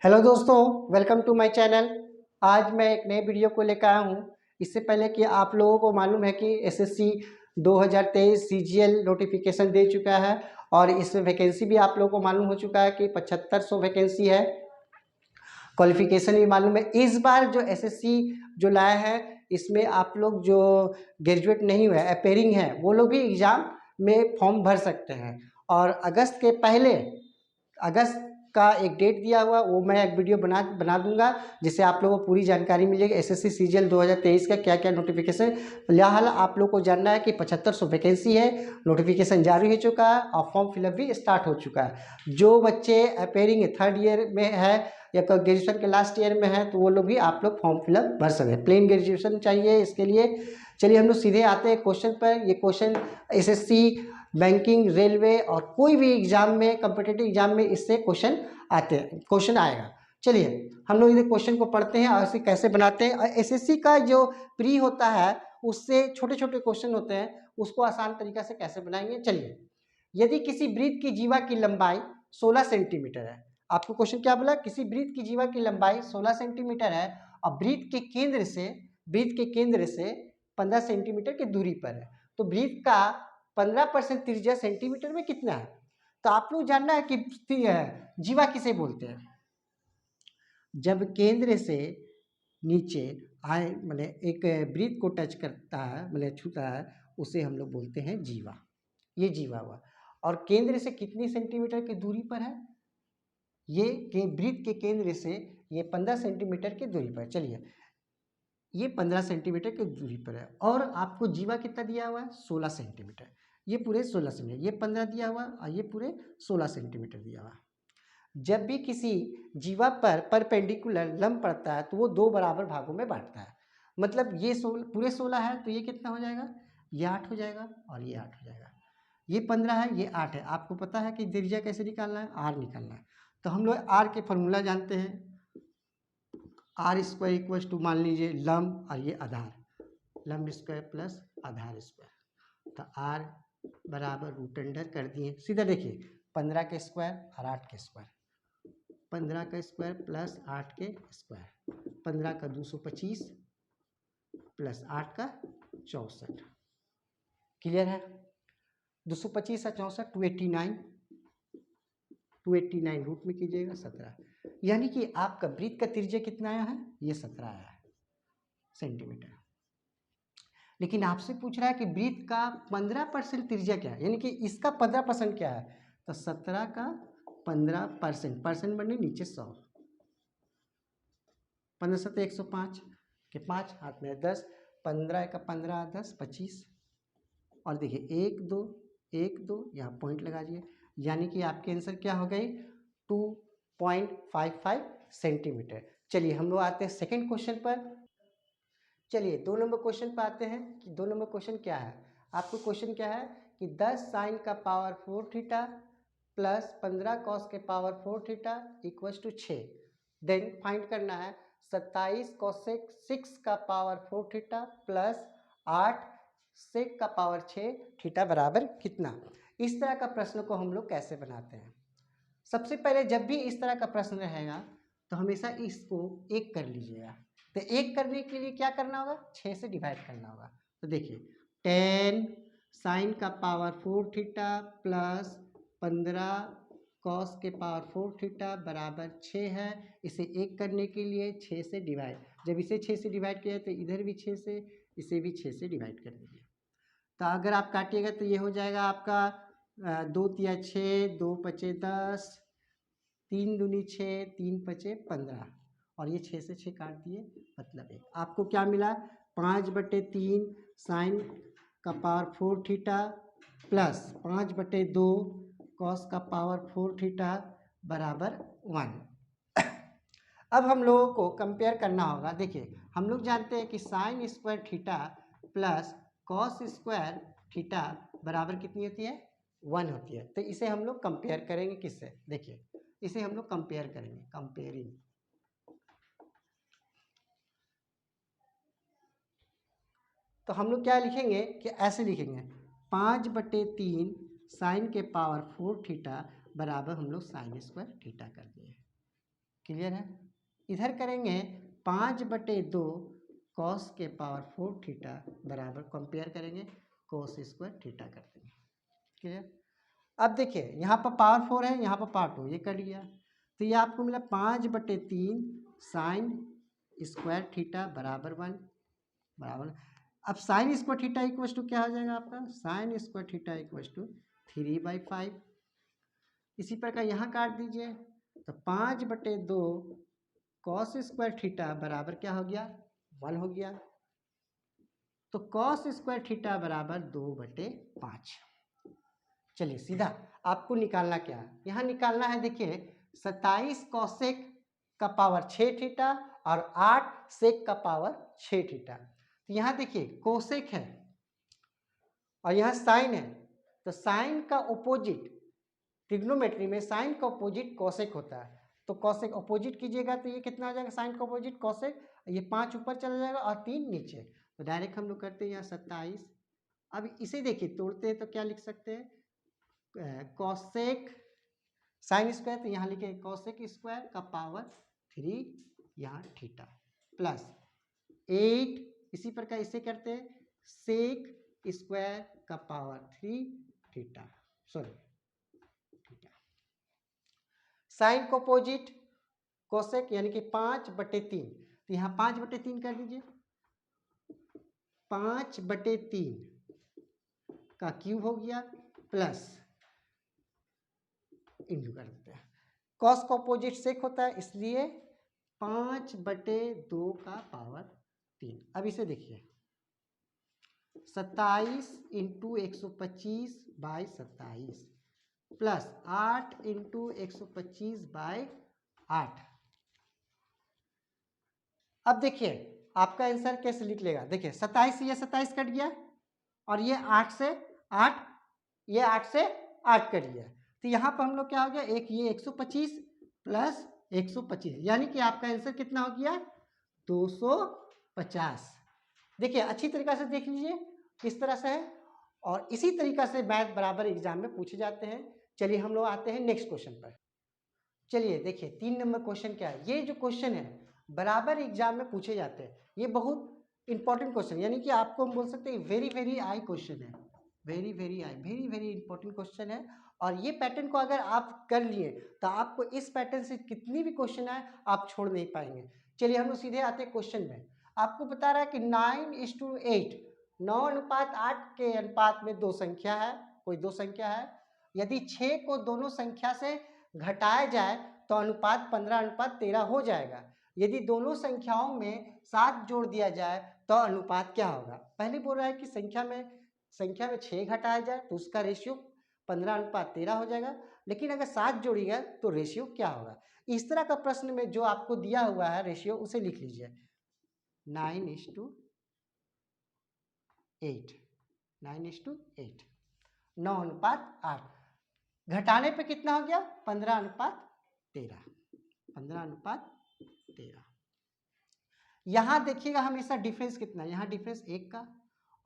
Hello दोस्तों, welcome to my channel. आज मैं एक नए वीडियो को लेकर आया हूँ। इससे पहले कि आप लोगों को मालूम है कि एसएससी 2023 सीजीएल नोटिफिकेशन दे चुका है और इसमें वैकेंसी भी आप लोगों को मालूम हो चुका है कि 7500 वैकेंसी है। क्वालिफिकेशन भी मालूम है। इस बार जो एसएससी जो लाया है, इसमें आप लोग जो ग्रेजुएट नहीं हुए अपेयरिंग है वो लोग भी एग्ज़ाम में फॉर्म भर सकते हैं। और अगस्त के पहले, अगस्त का एक डेट दिया हुआ, वो मैं एक वीडियो बना दूंगा जिससे आप लोगों को पूरी जानकारी मिलेगी एसएससी सीजीएल 2023 का क्या क्या नोटिफिकेशन। फिलहाल आप लोग को जानना है कि 7500 वैकेंसी है, नोटिफिकेशन जारी हो चुका है और फॉर्म फिलअप भी स्टार्ट हो चुका है। जो बच्चे अपेयरिंग थर्ड ईयर में है या ग्रेजुएशन के लास्ट ईयर में है तो वो लोग भी आप लोग फॉर्म फिलअप भर सकते हैं। प्लेन ग्रेजुएशन चाहिए इसके लिए। चलिए हम लोग सीधे आते हैं क्वेश्चन पर। ये क्वेश्चन एसएससी, बैंकिंग, रेलवे और कोई भी एग्जाम में, कॉम्पिटिटिव एग्जाम में इससे क्वेश्चन आएगा। चलिए हम लोग इस क्वेश्चन को पढ़ते हैं और इसे कैसे बनाते हैं। और एसएससी का जो प्री होता है उससे छोटे छोटे क्वेश्चन होते हैं, उसको आसान तरीका से कैसे बनाएंगे। चलिए, यदि किसी वृत्त की जीवा की लंबाई 16 सेंटीमीटर है। आपको क्वेश्चन क्या बोला? किसी वृत्त की जीवा की लंबाई 16 सेंटीमीटर है और वृत्त के केंद्र से 15 सेंटीमीटर की दूरी पर है। तो वृत्त का 15% त्रिज्या सेंटीमीटर में कितना है? तो आप लोग जानना है कि जीवा किसे बोलते हैं। जब केंद्र से नीचे आए, मतलब एक वृत्त को टच करता है, मतलब छूता है, उसे हम लोग बोलते हैं जीवा। ये जीवा हुआ। और केंद्र से कितनी सेंटीमीटर की दूरी पर है? ये वृत्त के केंद्र से ये 15 सेंटीमीटर की दूरी पर। चलिए, ये 15 सेंटीमीटर की दूरी पर है और आपको जीवा कितना दिया हुआ है? 16 सेंटीमीटर। ये पूरे 16 सेंटीमीटर, ये 15 दिया हुआ और ये पूरे 16 सेंटीमीटर दिया हुआ। जब भी किसी जीवा पर परपेंडिकुलर लंब पड़ता है तो वो दो बराबर भागों में बांटता है। मतलब ये पूरे 16 है तो ये कितना हो जाएगा? ये 8 हो जाएगा और ये 8 हो जाएगा। ये 15 है, ये 8 है। आपको पता है कि त्रिज्या कैसे निकालना है? आर निकालना है। तो हम लोग आर के फॉर्मूला जानते हैं। आर स्क्वायर इक्वल टू, मान लीजिए लंब और ये आधार, लंब स्क्वायर प्लस आधार स्क्वायर। तो आर बराबर रूट अंडर कर दिए। सीधा देखिए, 15 के स्क्वायर और 8 के स्क्वायर, 15 का स्क्वायर प्लस 8 के स्क्वायर, 15 का 225 प्लस 8 का 64। क्लियर है? 225 और 64 289, 289 रूट में कीजिएगा 17। यानी कि आपका वृत्त का त्रिज्या कितना आया है? ये 17 आया है सेंटीमीटर। लेकिन आपसे पूछ रहा है कि वृत्त का 15% त्रिज्या क्या है, यानी कि इसका 15% क्या है? तो 17 का 15%, परसेंट बने नीचे 100, 15 सत्ते 105 के 5 हाथ में 10, 15 का 15 10 25। और देखिए 1 2 1 2, यहाँ पॉइंट लगा दिए। यानी कि आपके आंसर क्या हो गई? 2.55 सेंटीमीटर। चलिए हम लोग आते हैं सेकंड क्वेश्चन पर। चलिए 2 नंबर क्वेश्चन पर आते हैं कि 2 नंबर क्वेश्चन क्या है। आपको क्वेश्चन क्या है कि 10 साइन का पावर 4 थीटा प्लस 15 कॉस के power 4 theta equals to 6। Then find करना है 27 कॉसेक 6 का पावर 4 थीटा प्लस 8 सेक का पावर 6 थीटा बराबर कितना। इस तरह का प्रश्न को हम लोग कैसे बनाते हैं? सबसे पहले जब भी इस तरह का प्रश्न रहेगा तो हमेशा इसको एक कर लीजिएगा। तो एक करने के लिए क्या करना होगा? 6 से डिवाइड करना होगा। तो देखिए 10 साइन का पावर 4 थीटा प्लस 15 कॉस के पावर 4 थीटा बराबर 6 है। इसे एक करने के लिए 6 से डिवाइड, जब इसे 6 से डिवाइड किया तो इधर भी 6 से, इसे भी 6 से डिवाइड कर दीजिए। तो अगर आप काटिएगा तो ये हो जाएगा आपका 2 तिया 6, 2 पचे 10, 3 दूनी 6, 3 पचे 15 और ये 6 से 6 काट दिए, मतलब 1। आपको क्या मिला? 5/3 साइन का पावर 4 थीटा प्लस 5/2 कॉस का पावर 4 थीटा बराबर 1। अब हम लोगों को कंपेयर करना होगा। देखिए हम लोग जानते हैं कि sign square theta plus cos square theta बराबर कितनी होती है? 1 होती है। तो इसे हम लोग कंपेयर करेंगे किससे? देखिए इसे हम लोग कंपेयर करेंगे, कंपेयरिंग। तो हम लोग क्या लिखेंगे कि ऐसे लिखेंगे 5/3 साइन के पावर 4 थीटा बराबर हम लोग साइन स्क्वायर थीटा कर दिए। क्लियर है। इधर करेंगे 5/2 कॉस के पावर 4 थीटा बराबर, कंपेयर करेंगे कोस स्क्वायर थीटा कर देंगे। क्लियर। अब देखिए यहाँ पर पावर 4 है, यहाँ पर पावर 2, ये कट गया, तो ये आपको मिला 5/3 साइन स्क्वायर थीटा बराबर 1 बराबर। अब sine square theta equal to क्या हो जाएगा आपका, sine square theta equal to 3/5। इसी प्रकार यहाँ काट दीजिए, तो 5/2 कॉस स्क्वायर थीटा बराबर क्या हो गया, 1 हो गया। तो कॉस स्क्वायर थीटा बराबर 2/5। चलिए सीधा आपको निकालना क्या है, यहाँ निकालना है, देखिए 27 कॉसेक का पावर 6 थीटा और 8 सेक का पावर 6 थीटा। तो यहाँ देखिए कोसेक है और यहाँ साइन है, तो साइन का ओपोजिट, ट्रिग्नोमेट्री में साइन का अपोजिट कॉसेक होता है, तो कॉसेक अपोजिट कीजिएगा तो ये कितना आ जाएगा, साइन का अपोजिट कॉसेक, ये 5 ऊपर चला जाएगा और 3 नीचे, तो डायरेक्ट हम लोग करते हैं यहाँ 27। अब इसे देखिए तोड़ते हैं तो क्या लिख सकते हैं, कॉसेक साइन स्क्वायर, तो यहाँ लिखे कॉसेक स्क्वायर का पावर 3 यहाँ थीटा प्लस 8, इसी प्रकार इसे करते हैं सेक स्क्वायर का power 3 theta, sorry theta. Sine को अपोजिट कोसेक यानी कि 5/3, तो यहाँ 5/3 कर दीजिए, 5/3 का क्यूब हो गया प्लस इंटू कर देते हैं, कॉस का अपोजिट सेक होता है इसलिए 5/2 का पावर 3। अब इसे देखिए 27 × 125/27 प्लस 8 × 125/8। अब देखिए आपका आंसर कैसे लिख लेगा, देखिए 27 से ये 27 कट गया और ये 8 से 8, ये 8 से 8 कट गया, तो यहाँ पर हम लोग क्या हो गया, एक ये 125 प्लस 125, यानी कि आपका आंसर कितना हो गया 250। देखिए अच्छी तरीक़ा से देख लीजिए किस तरह से है, और इसी तरीक़ा से मैथ बराबर एग्जाम में पूछे जाते हैं। चलिए हम लोग आते हैं नेक्स्ट क्वेश्चन पर। चलिए देखिए 3 नंबर क्वेश्चन क्या है, ये जो क्वेश्चन है बराबर एग्जाम में पूछे जाते हैं, ये बहुत इंपॉर्टेंट क्वेश्चन, यानी कि आपको हम बोल सकते हैं वेरी वेरी आई क्वेश्चन है, very very I, very very important question है। और ये पैटर्न को अगर आप कर लिए तो आपको इस पैटर्न से कितनी भी क्वेश्चन आए आप छोड़ नहीं पाएंगे। चलिए हम लोग सीधे आते हैं क्वेश्चन में। आपको बता रहा है कि 9:8, 9:8 के अनुपात में दो संख्या है, कोई दो संख्या है, यदि 6 को दोनों संख्या से घटाया जाए तो अनुपात 15:13 हो जाएगा। यदि दोनों संख्याओं में 7 जोड़ दिया जाए तो अनुपात क्या होगा। पहले बोल रहा है कि संख्या में 6 घटाया जाए तो उसका रेशियो 15:13 हो जाएगा, लेकिन अगर 7 जोड़िएगा तो रेशियो क्या होगा। इस तरह का प्रश्न में जो आपको दिया हुआ है रेशियो उसे लिख लीजिए 9:8, 9:8, 9:8, घटाने पे कितना हो गया 15:13, 15:13। यहाँ देखिएगा हमेशा डिफरेंस कितना है, यहाँ डिफरेंस 1 का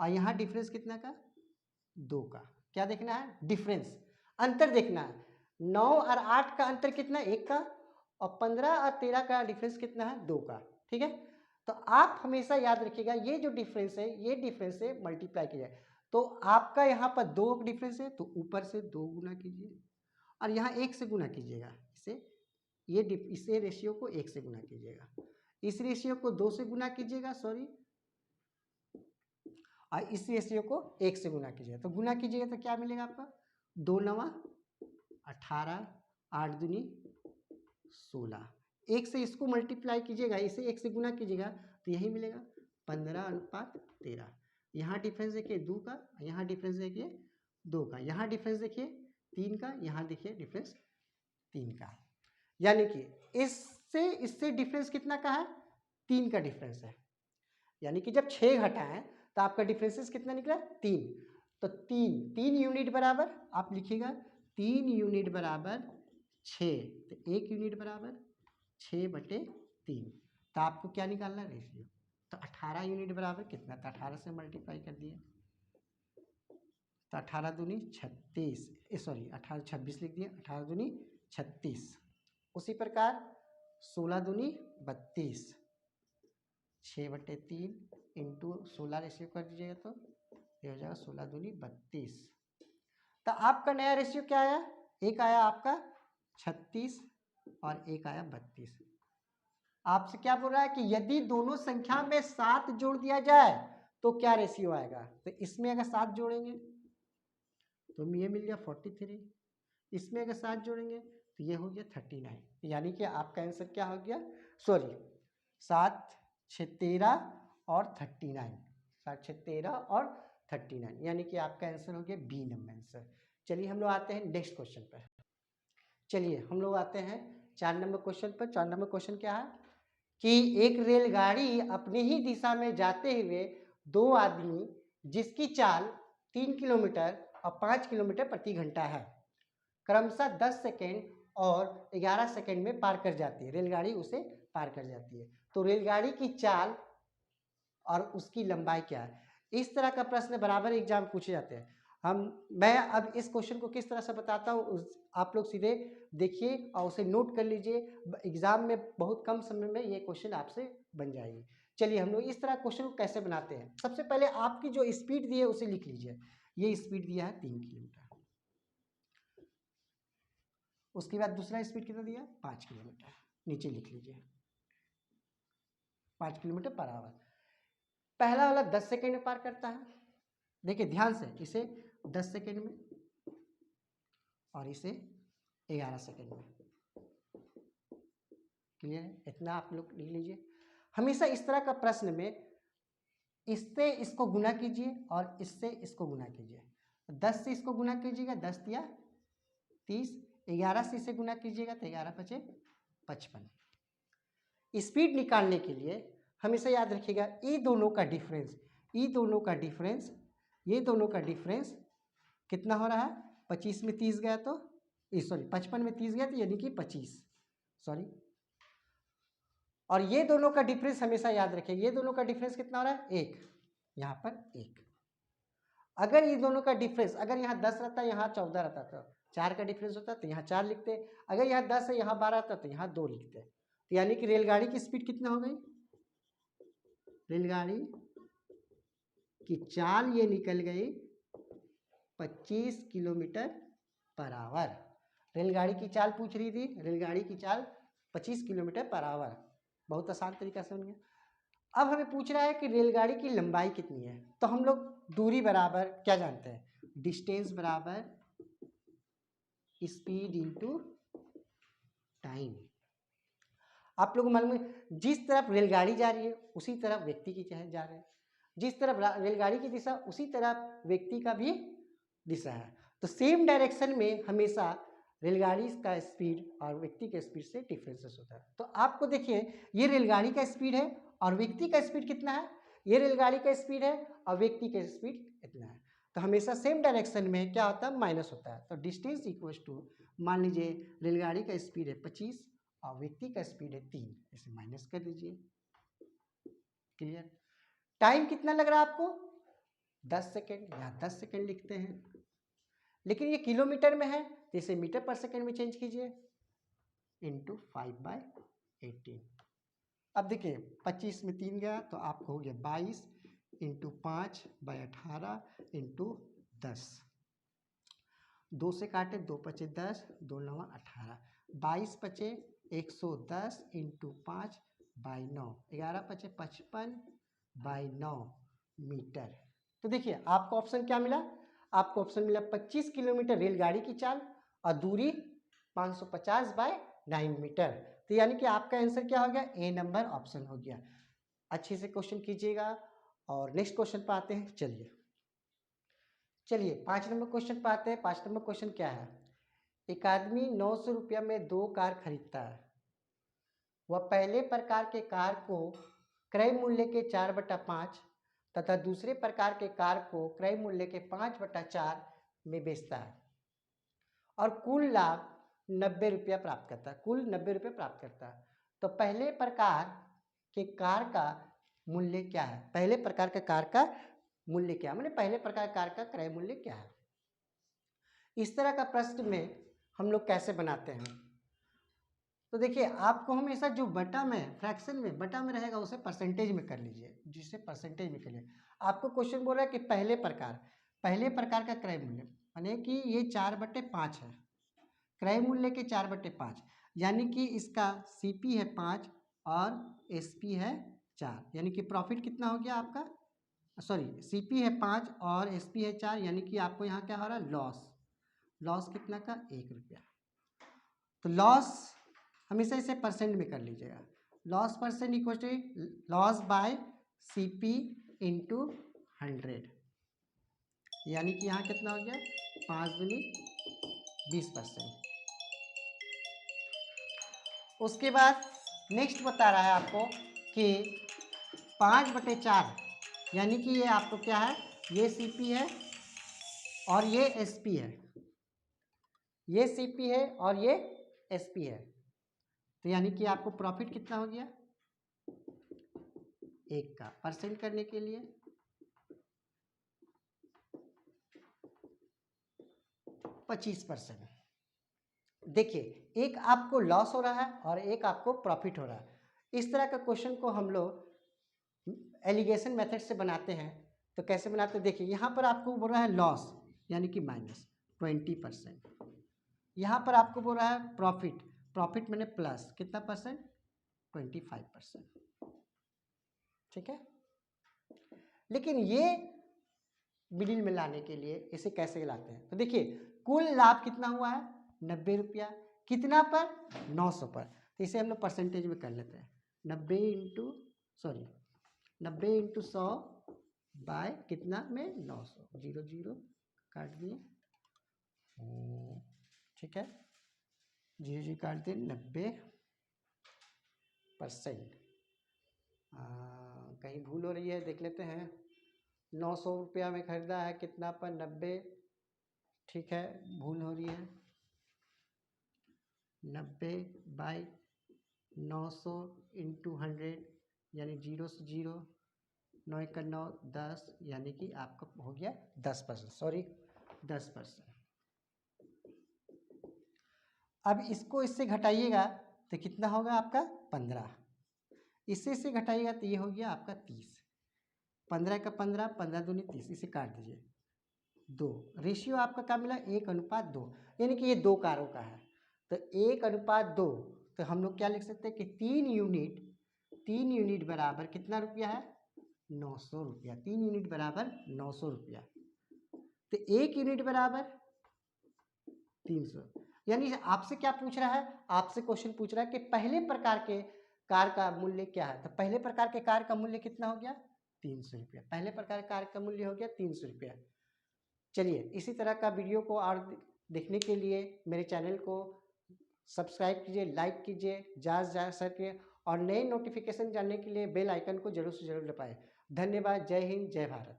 और यहाँ डिफरेंस कितना का 2 का। क्या देखना है, डिफरेंस, अंतर देखना है। 9 और 8 का अंतर कितना है 1 का, और 15 और 13 का डिफरेंस कितना है 2 का। ठीक है, तो आप हमेशा याद रखिएगा ये जो डिफरेंस है ये डिफरेंस से मल्टीप्लाई किया जाए, तो आपका यहाँ पर 2 डिफरेंस है तो ऊपर से 2 गुना कीजिए और यहाँ 1 से गुना कीजिएगा, इसे रेशियो को 1 से गुना कीजिएगा, इस रेशियो को 2 से गुना कीजिएगा, सॉरी, और इस रेशियो को 1 से गुना कीजिएगा, तो गुना कीजिएगा तो क्या मिलेगा आपका 2 9 18, 8 दूनी 16, 1 से इसको मल्टीप्लाई कीजिएगा, इसे 1 से गुना कीजिएगा तो यही मिलेगा 15:13। यहाँ डिफरेंस देखिए 2 का, यहाँ डिफरेंस देखिए 2 का, यहाँ डिफरेंस देखिए 3 का, यहाँ देखिए डिफरेंस 3 का, यानी कि इससे डिफरेंस कितना का है 3 का डिफरेंस है, यानी कि जब 6 घटाएं तो आपका डिफरेंसेस कितना निकला 3, तो 3 यूनिट बराबर आप लिखिएगा 3 यूनिट बराबर 6, तो 1 यूनिट बराबर 6/3, तो आपको क्या निकालना रेशियो, तो 18 यूनिट बराबर कितना, तो 18 से मल्टीप्लाई कर दिए तो 18 दूनी 36, सॉरी 18 26 लिख दिए, 18 दूनी 36। उसी प्रकार 16 दूनी 32, 6/3 इंटू 16 रेशियो कर दीजिएगा तो ये हो जाएगा 16 दूनी 32। तो आपका नया रेशियो क्या आया? एक आया आपका 36 और एक आया 32। आपसे क्या बोल रहा है कि यदि दोनों संख्या में 7 जोड़ दिया जाए तो क्या रेशियो आएगा? तो इसमें अगर 7 जोड़ेंगे तो ये मिल गया 43, इसमें अगर 7 जोड़ेंगे तो ये हो गया 39। यानी कि आपका आंसर क्या हो गया? सॉरी, 7 6 13 और 39, 7 6 13 और 39, यानी कि आपका आंसर हो गया बी नंबर आंसर। चलिए हम लोग आते हैं नेक्स्ट क्वेश्चन पर। चलिए हम लोग आते हैं 4 नंबर क्वेश्चन पर। 4 नंबर क्वेश्चन क्या है कि एक रेलगाड़ी अपनी ही दिशा में जाते हुए दो आदमी जिसकी चाल 3 किलोमीटर और 5 किलोमीटर प्रति घंटा है, क्रमशः 10 सेकेंड और 11 सेकेंड में पार कर जाती है। रेलगाड़ी उसे पार कर जाती है। तो रेलगाड़ी की चाल और उसकी लंबाई क्या है? इस तरह का प्रश्न बराबर एग्जाम पूछे जाते हैं। मैं अब इस क्वेश्चन को किस तरह से बताता हूँ, आप लोग सीधे देखिए और उसे नोट कर लीजिए। एग्जाम में बहुत कम समय में ये क्वेश्चन आपसे बन जाएगी। चलिए हम लोग इस तरह क्वेश्चन को कैसे बनाते हैं। सबसे पहले आपकी जो स्पीड दी है उसे लिख लीजिए। ये स्पीड दिया है 3 किलोमीटर। उसके बाद दूसरा स्पीड कितना दिया? 5 किलोमीटर। नीचे लिख लीजिए 5 किलोमीटर पर आवर। पहला वाला 10 सेकेंड में पार करता है। देखिए ध्यान से, इसे 10 सेकेंड में और इसे 11 सेकेंड में। क्लियर है? इतना आप लोग लिख लीजिए। हमेशा इस तरह का प्रश्न में इससे इसको गुना कीजिए और इससे इसको गुना कीजिए। 10 से इसको गुना कीजिएगा, 10 दिया 30, 11 से इसे गुना कीजिएगा तो 11 बचे 55। स्पीड निकालने के लिए हमेशा याद रखिएगा ये दोनों का डिफरेंस, ये दोनों का डिफरेंस कितना हो रहा है? 25 में 30 गया तो सॉरी 55 में 30 गया तो यानी कि 25, सॉरी। और ये दोनों का डिफरेंस हमेशा याद रखिएगा, ये दोनों का डिफरेंस कितना हो रहा है? 1। यहाँ पर 1। अगर ये दोनों का डिफरेंस, अगर यहाँ 10 रहता, यहाँ 14 रहता तो 4 का डिफरेंस होता तो यहाँ 4 लिखते। अगर यहाँ 10 है, यहाँ 12 था तो यहाँ 2 लिखते। तो यानी कि रेलगाड़ी की स्पीड कितना हो गई? रेलगाड़ी की चाल ये निकल गई 25 किलोमीटर पर आवर। रेलगाड़ी की चाल पूछ रही थी, रेलगाड़ी की चाल 25 किलोमीटर पर आवर। बहुत आसान तरीका से बन गया। अब हमें पूछ रहा है कि रेलगाड़ी की लंबाई कितनी है। तो हम लोग दूरी बराबर क्या जानते हैं? डिस्टेंस बराबर स्पीड इंटू टाइम। आप लोगों को मालूम है जिस तरफ रेलगाड़ी जा रही है उसी तरफ व्यक्ति की जा रहे हैं, जिस तरफ रेलगाड़ी की दिशा उसी तरफ व्यक्ति का भी दिशा है। तो सेम डायरेक्शन में हमेशा रेलगाड़ी का स्पीड और व्यक्ति के स्पीड से डिफरेंसेस होता है। तो आपको देखिए ये रेलगाड़ी का स्पीड है और व्यक्ति का स्पीड कितना है? ये रेलगाड़ी का स्पीड है और व्यक्ति का स्पीड इतना है। तो हमेशा सेम डायरेक्शन में क्या होता है? माइनस होता है। तो डिस्टेंस इक्वल्स टू, मान लीजिए रेलगाड़ी का स्पीड है 25 और व्यक्ति का स्पीड है 3, इसे माइनस कर दीजिए। क्लियर? टाइम कितना लग रहा है आपको? 10 सेकेंड। यहाँ 10 सेकेंड लिखते हैं, लेकिन ये किलोमीटर में है तो इसे मीटर पर सेकेंड में चेंज कीजिए इंटू 5/18। अब देखिए 25 में 3 गया तो आपको हो गया 22 इंटू 5/18 इंटू 10। 2 से काटे 2 पचे 10, 2 9 18, 22 पचे 110 इंटू 5/9, 11 पचे 55/9 मीटर। तो देखिए आपको ऑप्शन क्या मिला? आपको ऑप्शन मिला 25 किलोमीटर रेलगाड़ी की चाल और दूरी 550/9 मीटर। तो यानी कि आपका आंसर क्या हो गया? ए नंबर ऑप्शन हो गया। अच्छे से क्वेश्चन कीजिएगा और नेक्स्ट क्वेश्चन पर आते हैं। चलिए 5 नंबर क्वेश्चन पर आते हैं। 5 नंबर क्वेश्चन क्या है? एक आदमी 900 रुपया में 2 कार खरीदता है। वह पहले प्रकार के कार को क्रय मूल्य के 4/5 तथा दूसरे प्रकार के कार को क्रय मूल्य के 5/4 में बेचता है और कुल लाभ 90 रुपया प्राप्त करता है। कुल 90 रुपये प्राप्त करता है। तो पहले प्रकार के कार का मूल्य क्या है? पहले प्रकार के कार का मूल्य क्या है, मैंने पहले प्रकार कार का क्रय मूल्य क्या है? इस तरह का प्रश्न में हम लोग कैसे बनाते हैं? तो देखिए आपको हमेशा जो बटा में फ्रैक्शन में बटा में रहेगा उसे परसेंटेज में कर लीजिए, जिसे परसेंटेज में कर लीजिए। आपको क्वेश्चन बोल रहा है कि पहले प्रकार का क्रय मूल्य माने कि ये 4/5 है, क्रय मूल्य के 4/5 यानी कि इसका सीपी है 5 और एसपी है 4, यानी कि प्रॉफिट कितना हो गया आपका, सॉरी सीपी है 5 और एसपी है 4, यानी कि आपको यहाँ क्या हो रहा है लॉस कितना का 1 रुपया। तो लॉस हमेशा इसे परसेंट में कर लीजिएगा, loss percent equal to loss by CP into 100, यानी कि यहाँ कितना हो गया 5 दूनी 20%। उसके बाद नेक्स्ट बता रहा है आपको कि 5/4 यानी कि ये आपको क्या है, ये सीपी है और ये एसपी है, ये सीपी है और ये एसपी है। तो यानी कि आपको प्रॉफिट कितना हो गया 1 का परसेंट करने के लिए 25%। देखिए एक आपको लॉस हो रहा है और एक आपको प्रॉफिट हो रहा है। इस तरह का क्वेश्चन को हम लोग एलिगेशन मेथड से बनाते हैं। तो कैसे बनाते हैं, देखिए यहाँ पर आपको बोल रहा है लॉस यानी कि -20%, यहाँ पर आपको बोल रहा है प्रॉफिट मैंने प्लस कितना परसेंट 25%, ठीक है। लेकिन ये मिडिल में लाने के लिए इसे कैसे लाते हैं, तो देखिए कुल लाभ कितना हुआ है 90 रुपया, कितना पर 900 पर। तो इसे हम लोग परसेंटेज में कर लेते हैं 90 इंटू 100 बाय कितना में 900, 0 0 काट दिए, ठीक है 0 0 काट दिए 90%। कहीं भूल हो रही है देख लेते हैं, 900 रुपया में खरीदा है कितना पर 90, ठीक है भूल हो रही है 90 बाई 900 इंटू 100 यानी 0 से 0, 9 1 9 10, यानी कि आपका हो गया 10%, सॉरी 10%। अब इसको इससे घटाइएगा तो कितना होगा आपका 15, इससे घटाइएगा तो ये हो गया आपका 30, 15 का 15, 15 दूनी 30, इसे काट दीजिए 2, रेशियो आपका क्या मिला 1:2, यानी कि ये 2 कारों का है। तो 1:2, तो हम लोग क्या लिख सकते हैं कि 3 यूनिट बराबर कितना रुपया है 900 रुपया, 3 यूनिट बराबर 900 रुपया। तो 1 यूनिट बराबर 300, यानी आपसे क्या पूछ रहा है, आपसे क्वेश्चन पूछ रहा है कि पहले प्रकार के कार का मूल्य क्या है। तो पहले प्रकार के कार का मूल्य कितना हो गया 300 रुपया, पहले प्रकार के कार का मूल्य हो गया 300 रुपया। चलिए इसी तरह का वीडियो को और देखने के लिए मेरे चैनल को सब्सक्राइब कीजिए, लाइक कीजिए, ज़्यादा शेयर कीजिए और नए नोटिफिकेशन जानने के लिए बेल आइकन को जरूर से जरूर दबाएं। धन्यवाद, जय हिंद, जय भारत।